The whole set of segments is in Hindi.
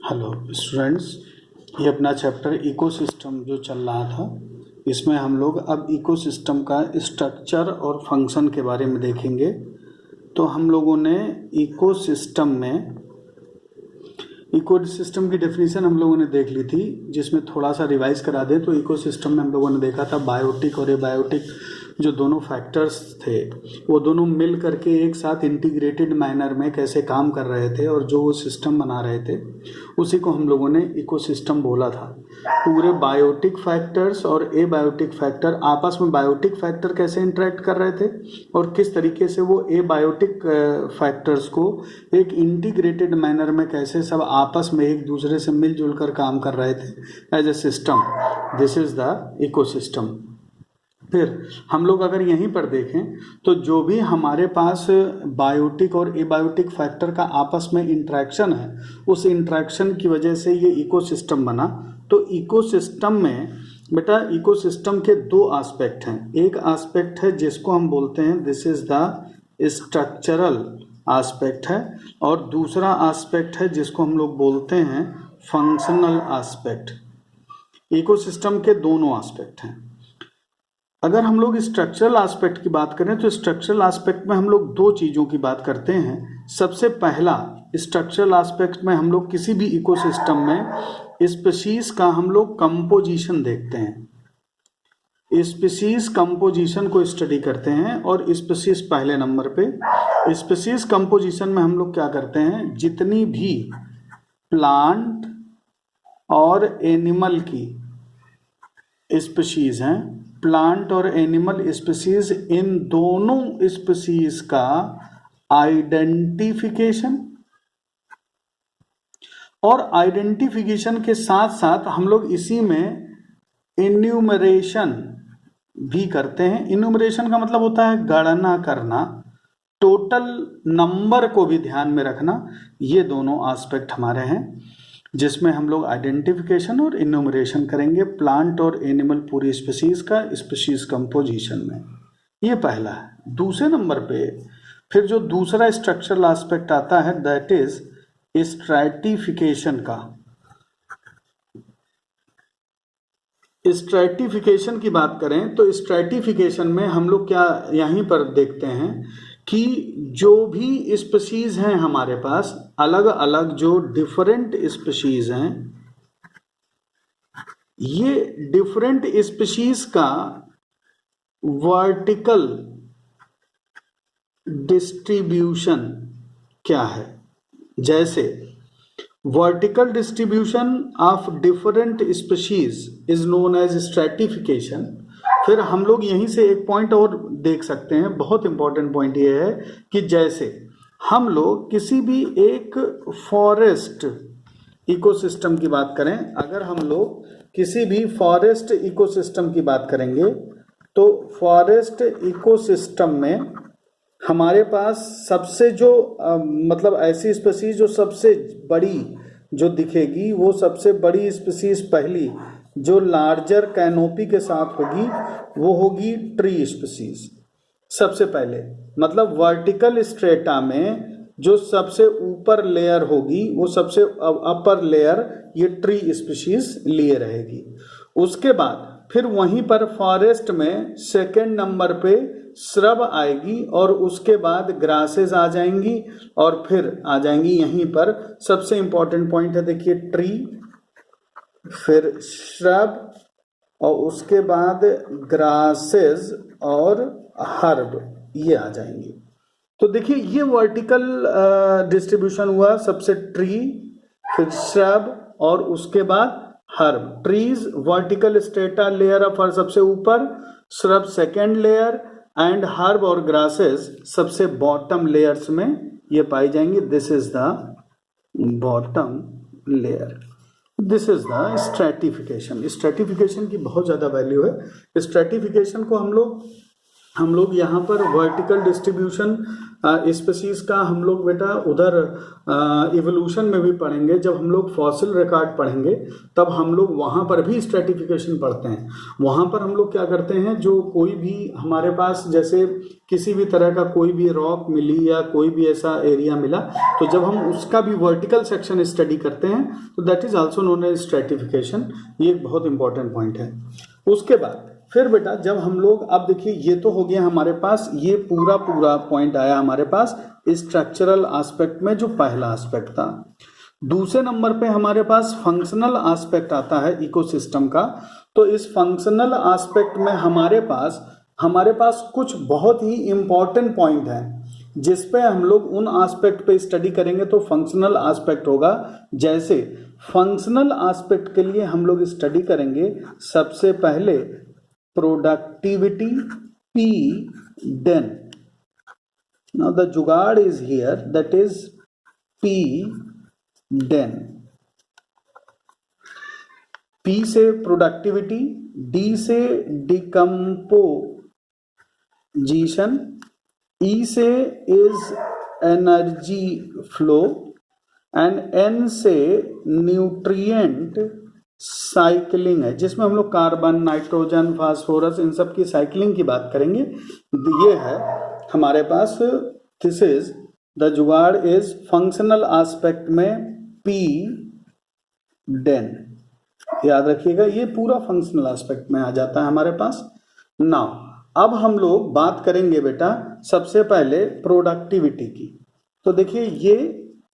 हेलो स्टूडेंट्स, ये अपना चैप्टर इकोसिस्टम जो चल रहा था, इसमें हम लोग अब इकोसिस्टम का स्ट्रक्चर और फंक्शन के बारे में देखेंगे। तो हम लोगों ने इकोसिस्टम की डेफिनेशन हम लोगों ने देख ली थी, जिसमें थोड़ा सा रिवाइज करा दें तो इकोसिस्टम में हम लोगों ने देखा था बायोटिक और एबायोटिक जो दोनों फैक्टर्स थे वो दोनों मिल करके एक साथ इंटीग्रेटेड मैनर में कैसे काम कर रहे थे और जो वो सिस्टम बना रहे थे उसी को हम लोगों ने इकोसिस्टम बोला था। पूरे बायोटिक फैक्टर्स और एबायोटिक फैक्टर आपस में बायोटिक फैक्टर कैसे इंटरेक्ट कर रहे थे और किस तरीके से वो एबायोटिक फैक्टर्स को एक इंटीग्रेटेड मैनर में कैसे सब आपस में एक दूसरे से मिलजुल कर काम कर रहे थे as a system. This is the ecosystem. फिर हम लोग अगर यहीं पर देखें तो जो भी हमारे पास बायोटिक और एबायोटिक फैक्टर का आपस में इंटरेक्शन है, उस इंटरेक्शन की वजह से ये इकोसिस्टम बना। तो इकोसिस्टम में बेटा इकोसिस्टम के दो एस्पेक्ट हैं। एक एस्पेक्ट है जिसको हम बोलते हैं this is the structural aspect है, और दूसरा एस्पेक्ट है जिसको हम लोग बोलते हैं फंक्शनल एस्पेक्ट। इकोसिस्टम के दोनों एस्पेक्ट हैं। अगर हम लोग स्ट्रक्चरल एस्पेक्ट की बात करें तो स्ट्रक्चरल एस्पेक्ट में हम लोग दो चीज़ों की बात करते हैं। सबसे पहला स्ट्रक्चरल एस्पेक्ट में हम लोग किसी भी इकोसिस्टम में स्पीशीज का हम लोग कंपोजिशन देखते हैं। स्पीशीज कंपोजिशन को स्टडी करते हैं और स्पीशीज पहले नंबर पे। स्पीशीज कंपोजिशन में हम लोग क्या करते हैं, जितनी भी प्लांट और एनिमल की स्पीशीज हैं, प्लांट और एनिमल स्पीशीज, इन दोनों स्पीशीज का आइडेंटिफिकेशन और आइडेंटिफिकेशन के साथ साथ हम लोग इसी में इन्यूमरेशन भी करते हैं। इन्यूमरेशन का मतलब होता है गणना करना, टोटल नंबर को भी ध्यान में रखना। ये दोनों एस्पेक्ट हमारे हैं जिसमें हम लोग आइडेंटिफिकेशन और इन्यूमरेशन करेंगे प्लांट और एनिमल पूरी स्पीशीज का स्पीशीज कंपोजिशन में। ये पहला है। दूसरे नंबर पे फिर जो दूसरा स्ट्रक्चरल एस्पेक्ट आता है दैट इज स्ट्रैटिफिकेशन का। स्ट्रैटिफिकेशन की बात करें तो स्ट्रैटिफिकेशन में हम लोग क्या यहीं पर देखते हैं कि जो भी स्पीशीज हैं हमारे पास, अलग अलग जो डिफरेंट स्पीशीज हैं, ये डिफरेंट स्पीशीज का वर्टिकल डिस्ट्रीब्यूशन क्या है। जैसे vertical distribution of different species is known as stratification. फिर हम लोग यहीं से एक पॉइंट और देख सकते हैं, बहुत इंपॉर्टेंट पॉइंट ये है कि जैसे हम लोग किसी भी एक फॉरेस्ट इकोसिस्टम की बात करें, अगर हम लोग किसी भी फॉरेस्ट इकोसिस्टम की बात करेंगे तो फॉरेस्ट इकोसिस्टम में हमारे पास सबसे जो मतलब ऐसी स्पीशीज जो सबसे बड़ी जो दिखेगी, वो सबसे बड़ी स्पीशीज पहली जो लार्जर कैनोपी के साथ होगी वो होगी ट्री स्पीशीज। सबसे पहले मतलब वर्टिकल स्ट्रेटा में जो सबसे ऊपर लेयर होगी वो सबसे अपर लेयर ये ट्री स्पीशीज लिए रहेगी। उसके बाद फिर वहीं पर फॉरेस्ट में सेकेंड नंबर पे श्रब आएगी और उसके बाद ग्रासेस आ जाएंगी और फिर आ जाएंगी यहीं पर सबसे इंपॉर्टेंट पॉइंट है, देखिए ट्री, फिर श्रब और उसके बाद ग्रासेस और हर्ब, ये आ जाएंगे। तो देखिए ये वर्टिकल डिस्ट्रीब्यूशन हुआ, सबसे ट्री, फिर श्रब और उसके बाद herb. Trees vertical strata layer of सबसे ऊपर, shrub second layer and herb और ग्रासेस सबसे बॉटम लेयर्स में ये पाई जाएंगी। This is the bottom layer. This is the stratification. Stratification की बहुत ज़्यादा वैल्यू है। स्ट्रैटिफिकेशन को हम लोग हम लोग यहाँ पर वर्टिकल डिस्ट्रीब्यूशन स्पीसीज का हम लोग बेटा उधर इवोल्यूशन में भी पढ़ेंगे। जब हम लोग फॉसिल रिकॉर्ड पढ़ेंगे तब हम लोग वहाँ पर भी स्ट्रेटिफिकेशन पढ़ते हैं। वहाँ पर हम लोग क्या करते हैं, जो कोई भी हमारे पास जैसे किसी भी तरह का कोई भी रॉक मिली या कोई भी ऐसा एरिया मिला, तो जब हम उसका भी वर्टिकल सेक्शन स्टडी करते हैं तो that is also known as stratification. ये एक बहुत इंपॉर्टेंट पॉइंट है। उसके बाद फिर बेटा जब हम लोग, अब देखिए ये तो हो गया हमारे पास, ये पूरा पॉइंट आया हमारे पास स्ट्रक्चरल एस्पेक्ट में, जो पहला एस्पेक्ट था। दूसरे नंबर पे हमारे पास फंक्शनल एस्पेक्ट आता है इकोसिस्टम का। तो इस फंक्शनल एस्पेक्ट में हमारे पास कुछ बहुत ही इंपॉर्टेंट पॉइंट हैं जिस पे हम लोग उन एस्पेक्ट पे स्टडी करेंगे तो फंक्शनल एस्पेक्ट होगा। जैसे फंक्शनल एस्पेक्ट के लिए हम लोग स्टडी करेंगे सबसे पहले productivity P den. Now the जुगाड़ is here, that is P den. P से productivity, D से decomposition, E से is energy flow and N से nutrient साइकिलिंग है, जिसमें हम लोग कार्बन, नाइट्रोजन, फास्फोरस इन सब की साइकिलिंग की बात करेंगे। ये है हमारे पास, दिस इज द जुगाड़ इज फंक्शनल एस्पेक्ट में पी डेन। याद रखिएगा ये पूरा फंक्शनल एस्पेक्ट में आ जाता है हमारे पास। नाउ अब हम लोग बात करेंगे बेटा सबसे पहले प्रोडक्टिविटी की। तो देखिए ये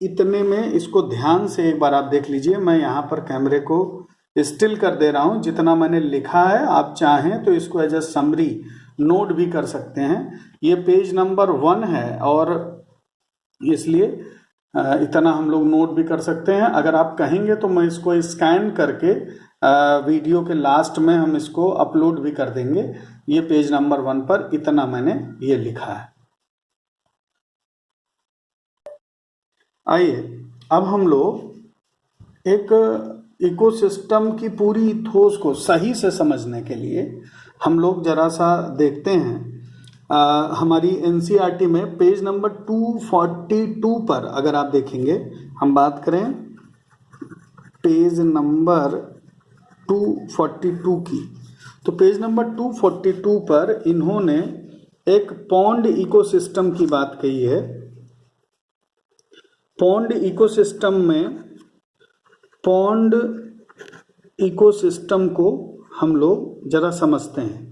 इतने में, इसको ध्यान से एक बार आप देख लीजिए। मैं यहाँ पर कैमरे को स्टिल कर दे रहा हूं, जितना मैंने लिखा है आप चाहें तो इसको एज ए समरी नोट भी कर सकते हैं। ये पेज नंबर 1 है और इसलिए इतना हम लोग नोट भी कर सकते हैं। अगर आप कहेंगे तो मैं इसको स्कैन करके वीडियो के लास्ट में हम इसको अपलोड भी कर देंगे। ये पेज नंबर 1 पर इतना मैंने ये लिखा है। आइए अब हम लोग एक इकोसिस्टम की पूरी ठोस को सही से समझने के लिए हम लोग जरा सा देखते हैं। हमारी एनसीईआरटी में पेज नंबर 242 पर अगर आप देखेंगे, हम बात करें पेज नंबर 242 की, तो पेज नंबर 242 पर इन्होंने एक पॉन्ड इकोसिस्टम की बात कही है। पॉन्ड इकोसिस्टम को हम लोग जरा समझते हैं।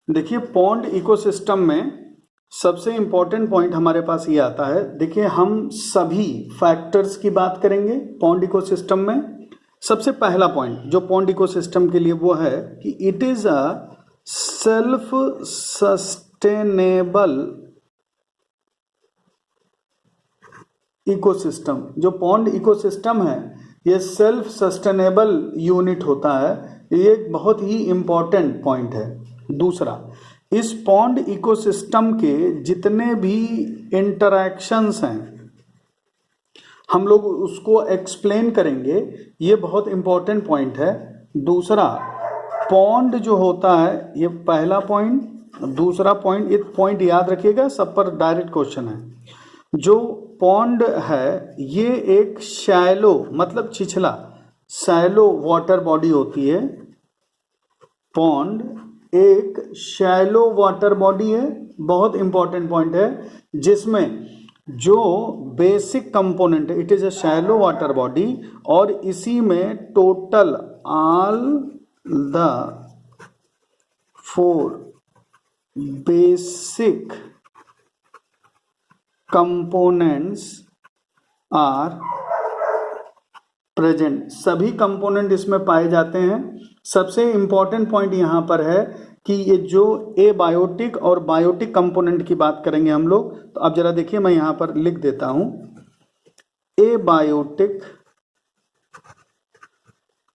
देखिए पॉन्ड इकोसिस्टम में सबसे इंपॉर्टेंट पॉइंट हमारे पास ये आता है। देखिए हम सभी फैक्टर्स की बात करेंगे पॉन्ड इकोसिस्टम में। सबसे पहला पॉइंट जो पॉन्ड इकोसिस्टम के लिए वो है कि it is a self sustainable ecosystem. जो पॉन्ड इकोसिस्टम है ये सेल्फ सस्टेनेबल यूनिट होता है। ये एक बहुत ही इंपॉर्टेंट पॉइंट है। दूसरा, इस पॉन्ड इकोसिस्टम के जितने भी इंटरैक्शंस हैं हम लोग उसको एक्सप्लेन करेंगे। ये बहुत इंपॉर्टेंट पॉइंट है। दूसरा, पॉन्ड जो होता है, ये पहला पॉइंट। दूसरा पॉइंट, एक पॉइंट याद रखिएगा, सब पर डायरेक्ट क्वेश्चन है। जो पॉन्ड है ये एक शैलो मतलब छिछला शैलो वाटर बॉडी होती है। पॉन्ड एक शैलो वाटर बॉडी है, बहुत इंपॉर्टेंट पॉइंट है, जिसमें जो बेसिक कंपोनेंट है it is a shallow water body और इसी में total all the 4 basic components are present. सभी कंपोनेंट इसमें पाए जाते हैं। सबसे इंपॉर्टेंट पॉइंट यहाँ पर है कि ये जो एबायोटिक और बायोटिक कंपोनेंट की बात करेंगे हम लोग, तो अब जरा देखिए मैं यहाँ पर लिख देता हूँ। एबायोटिक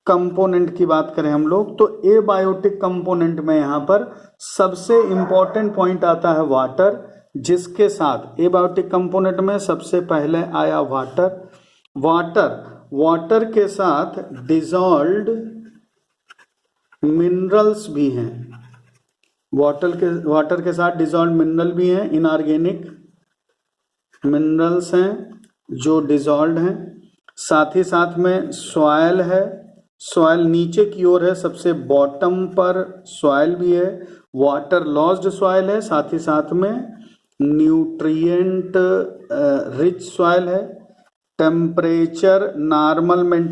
कंपोनेंट की बात करें हम लोग तो एबायोटिक कंपोनेंट में यहाँ पर सबसे इंपॉर्टेंट पॉइंट आता है वाटर, जिसके साथ एबायोटिक कंपोनेंट में सबसे पहले आया वाटर के साथ डिजॉल्व्ड मिनरल्स भी हैं। वाटर के साथ डिजॉल्व मिनरल भी हैं, इनऑर्गेनिक मिनरल्स हैं जो डिजॉल्व हैं। साथ ही साथ में सॉयल है, सॉयल नीचे की ओर है, सबसे बॉटम पर सॉयल भी है, वाटर लॉस्ड सॉयल है, साथ ही साथ में न्यूट्रिएंट रिच सॉयल है। Temperature normal